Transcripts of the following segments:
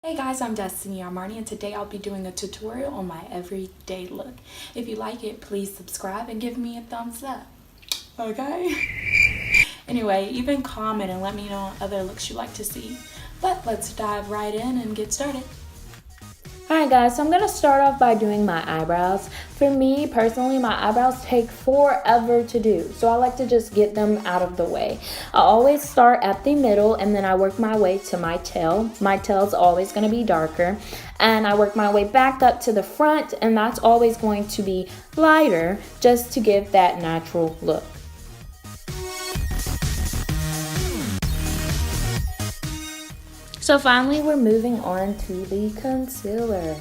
Hey guys, I'm DestinyArmani and today I'll be doing a tutorial on my everyday look. If you like it, please subscribe and give me a thumbs up. Okay? Anyway, even comment and let me know other looks you'd like to see. But let's dive right in and get started. Alright guys, so I'm going to start off by doing my eyebrows. For me, personally, my eyebrows take forever to do, so I like to just get them out of the way. I always start at the middle and then I work my way to my tail. My tail's always going to be darker. And I work my way back up to the front, and that's always going to be lighter just to give that natural look. So finally, we're moving on to the concealer.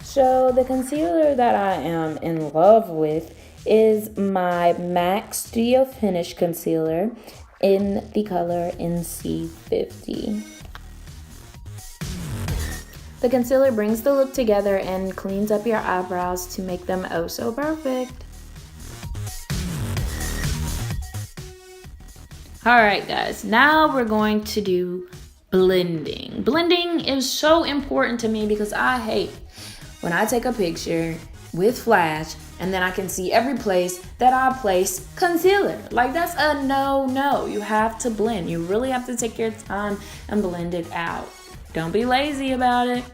So the concealer that I am in love with is my MAC Studio Finish Concealer in the color NC50. The concealer brings the look together and cleans up your eyebrows to make them oh so perfect. Alright guys, now we're going to do blending. Blending is so important to me because I hate when I take a picture with flash and then I can see every place that I place concealer. Like, that's a no. You have to blend. You really have to take your time and blend it out. Don't be lazy about it.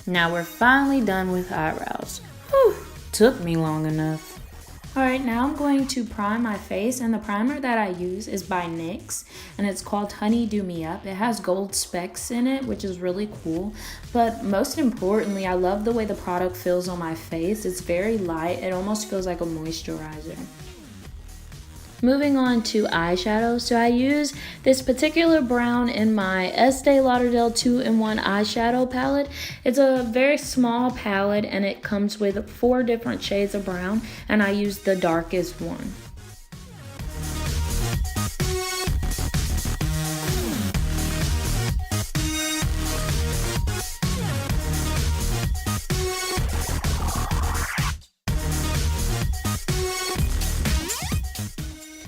Now we're finally done with eyebrows. Whew, took me long enough. Alright, now I'm going to prime my face, and the primer that I use is by NYX, and it's called Honey Do Me Up. It has gold specks in it, which is really cool, but most importantly, I love the way the product feels on my face. It's very light. It almost feels like a moisturizer. Moving on to eyeshadow, so I use this particular brown in my Estee Lauder 2-in-1 eyeshadow palette. It's a very small palette and it comes with 4 different shades of brown, and I use the darkest one.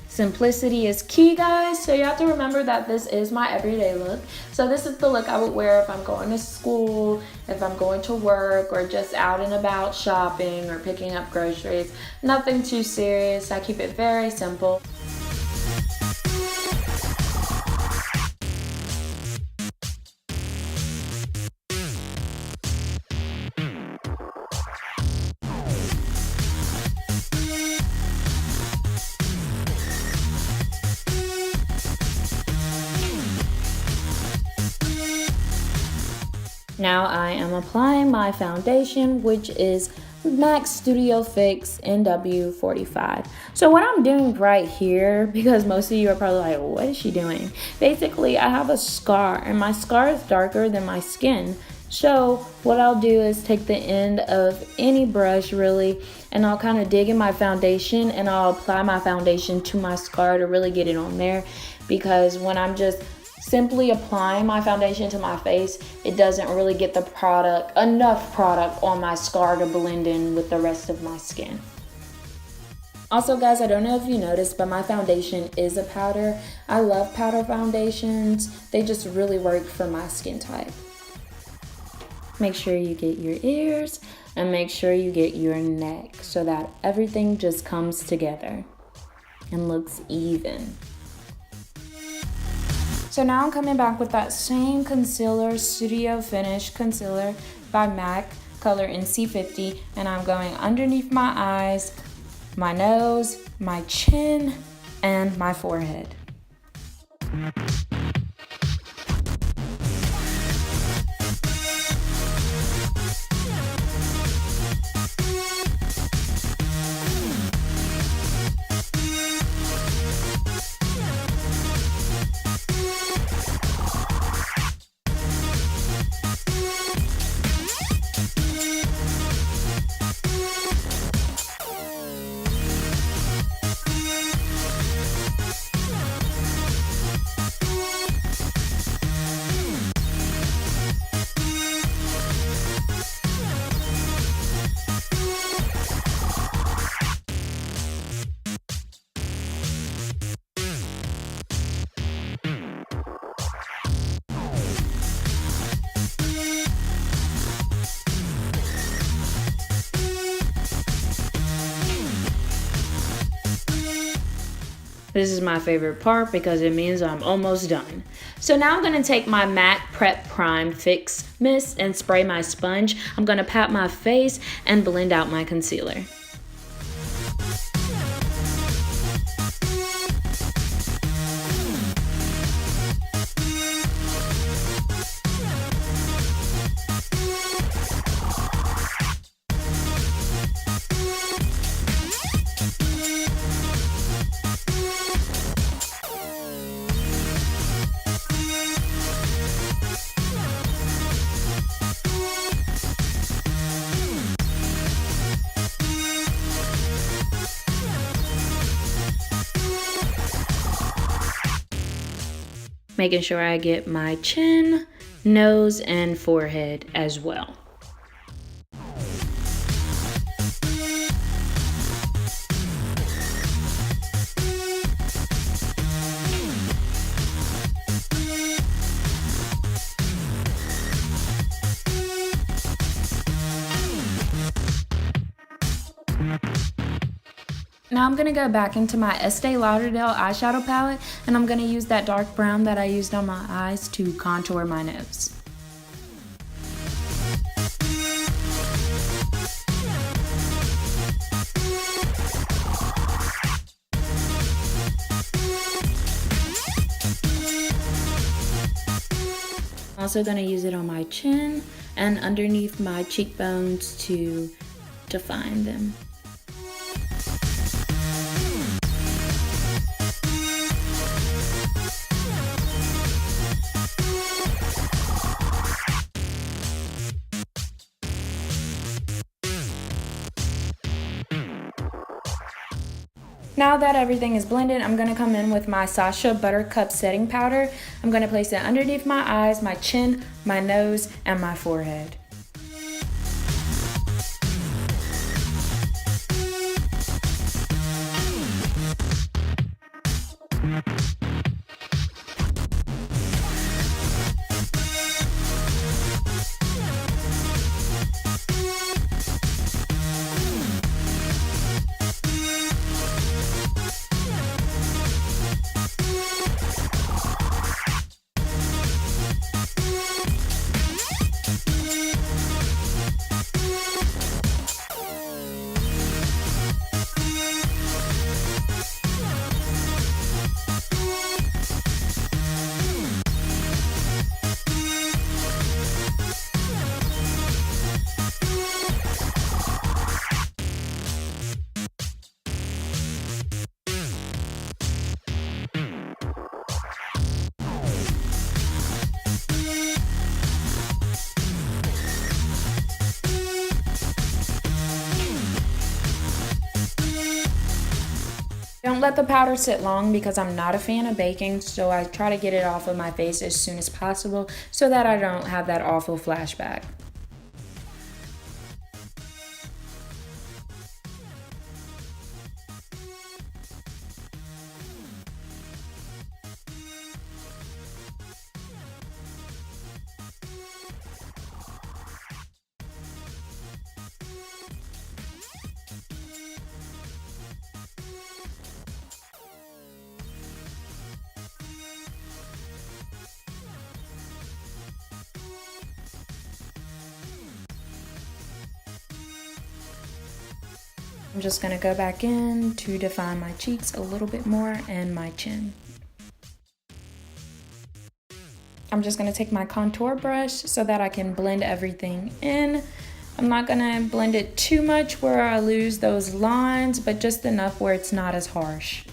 Simplicity is key, guys, so you have to remember that this is my everyday look. So this is the look I would wear if I'm going to school, if I'm going to work, or just out and about shopping or picking up groceries. Nothing too serious. I keep it very simple. Now I am applying my foundation, which is MAC Studio Fix NW45. So what I'm doing right here, because most of you are probably like, what is she doing? Basically, I have a scar, and my scar is darker than my skin. So what I'll do is take the end of any brush, really, and I'll kind of dig in my foundation, and I'll apply my foundation to my scar to really get it on there, because when I'm just simply applying my foundation to my face, it doesn't really get the enough product on my scar to blend in with the rest of my skin. Also guys, I don't know if you noticed, but my foundation is a powder. I love powder foundations. They just really work for my skin type. Make sure you get your ears and make sure you get your neck so that everything just comes together and looks even. So now I'm coming back with that same concealer, Studio Finish Concealer by MAC, color NC50, and I'm going underneath my eyes, my nose, my chin, and my forehead. This is my favorite part because it means I'm almost done. So now I'm going to take my MAC Prep Prime Fix Mist and spray my sponge. I'm going to pat my face and blend out my concealer. Making sure I get my chin, nose, and forehead as well. Now I'm going to go back into my Estee Lauderdale eyeshadow palette, and I'm going to use that dark brown that I used on my eyes to contour my nose. I'm also going to use it on my chin and underneath my cheekbones to define them. Now that everything is blended, I'm going to come in with my Sasha Buttercup setting powder. I'm going to place it underneath my eyes, my chin, my nose, and my forehead. Don't let the powder sit long because I'm not a fan of baking, so I try to get it off of my face as soon as possible so that I don't have that awful flashback. I'm just going to go back in to define my cheeks a little bit more and my chin. I'm just going to take my contour brush so that I can blend everything in. I'm not going to blend it too much where I lose those lines, but just enough where it's not as harsh.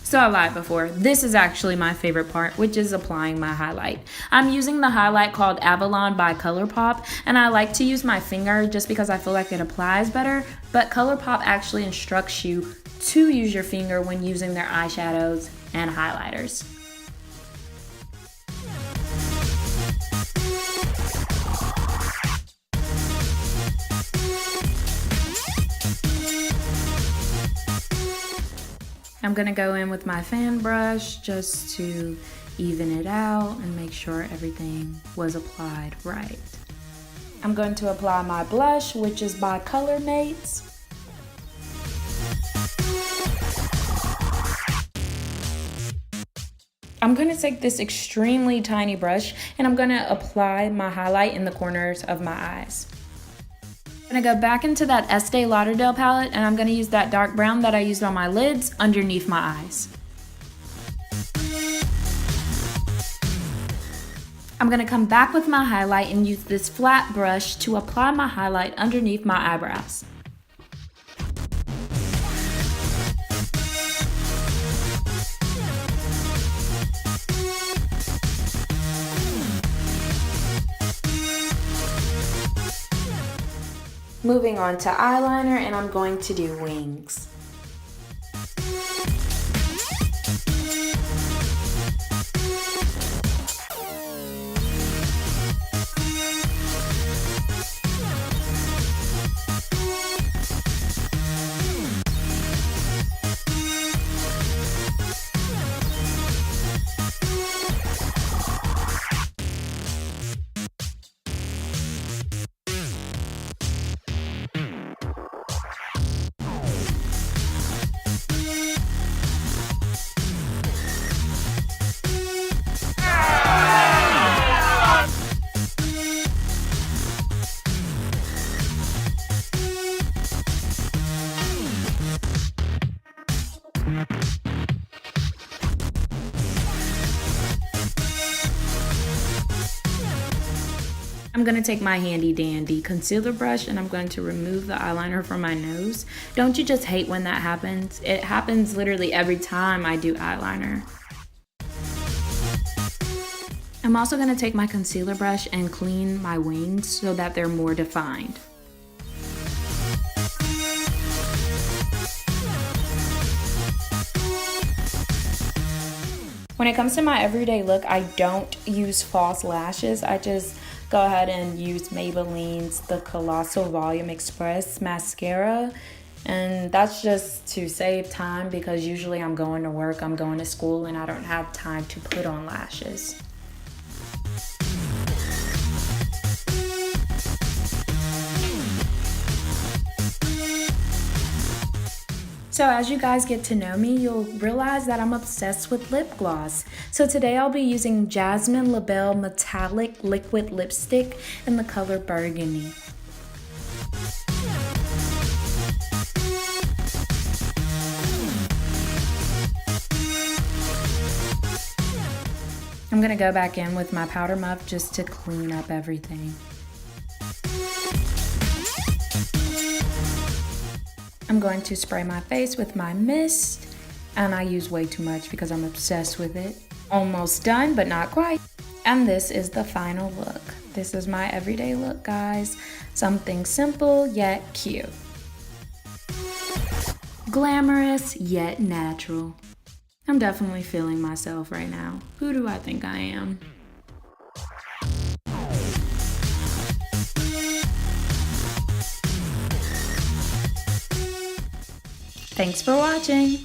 So I lied before. This is actually my favorite part, which is applying my highlight. I'm using the highlight called Avalon by ColourPop, and I like to use my finger just because I feel like it applies better, but ColourPop actually instructs you to use your finger when using their eyeshadows and highlighters. I'm going to go in with my fan brush just to even it out and make sure everything was applied right. I'm going to apply my blush, which is by Color Mates. I'm going to take this extremely tiny brush and I'm going to apply my highlight in the corners of my eyes. I'm going to go back into that Estee Lauderdale palette and I'm going to use that dark brown that I used on my lids underneath my eyes. I'm going to come back with my highlight and use this flat brush to apply my highlight underneath my eyebrows. Moving on to eyeliner, and I'm going to do wings. I'm going to take my handy dandy concealer brush and I'm going to remove the eyeliner from my nose. Don't you just hate when that happens? It happens literally every time I do eyeliner. I'm also going to take my concealer brush and clean my wings so that they're more defined. When it comes to my everyday look, I don't use false lashes. I just go ahead and use Maybelline's The Colossal Volume Express mascara. And that's just to save time because usually I'm going to work, I'm going to school, and I don't have time to put on lashes. So as you guys get to know me, you'll realize that I'm obsessed with lip gloss. So today I'll be using Jasmine LaBelle Metallic Liquid Lipstick in the color Burgundy. I'm gonna go back in with my powder muff just to clean up everything. I'm going to spray my face with my mist, and I use way too much because I'm obsessed with it. Almost done, but not quite. And this is the final look. This is my everyday look, guys. Something simple yet cute. Glamorous yet natural. I'm definitely feeling myself right now. Who do I think I am? Thanks for watching.